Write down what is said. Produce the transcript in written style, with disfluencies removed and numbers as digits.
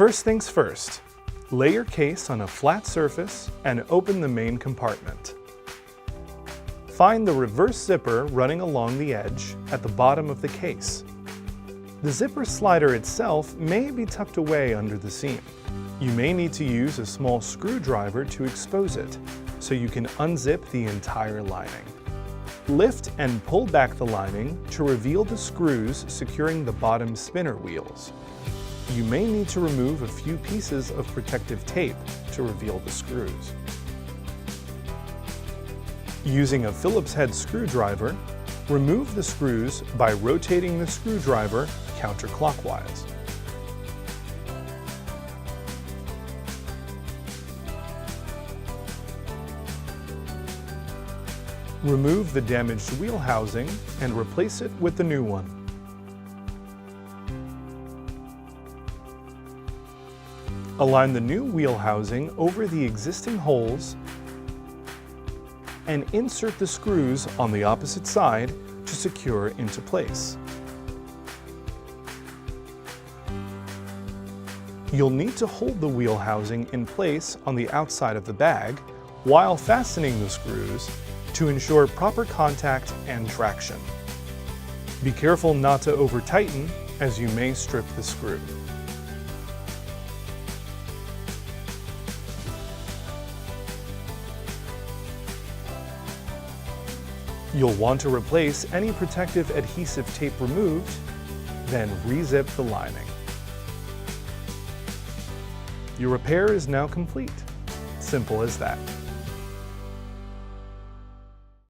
First things first, lay your case on a flat surface and open the main compartment. Find the reverse zipper running along the edge at the bottom of the case. The zipper slider itself may be tucked away under the seam. You may need to use a small screwdriver to expose it, so you can unzip the entire lining. Lift and pull back the lining to reveal the screws securing the bottom spinner wheels. You may need to remove a few pieces of protective tape to reveal the screws. Using a Phillips head screwdriver, remove the screws by rotating the screwdriver counterclockwise. Remove the damaged wheel housing and replace it with the new one. Align the new wheel housing over the existing holes and insert the screws on the opposite side to secure into place. You'll need to hold the wheel housing in place on the outside of the bag while fastening the screws to ensure proper contact and traction. Be careful not to over-tighten, as you may strip the screw. You'll want to replace any protective adhesive tape removed, then re-zip the lining. Your repair is now complete. Simple as that.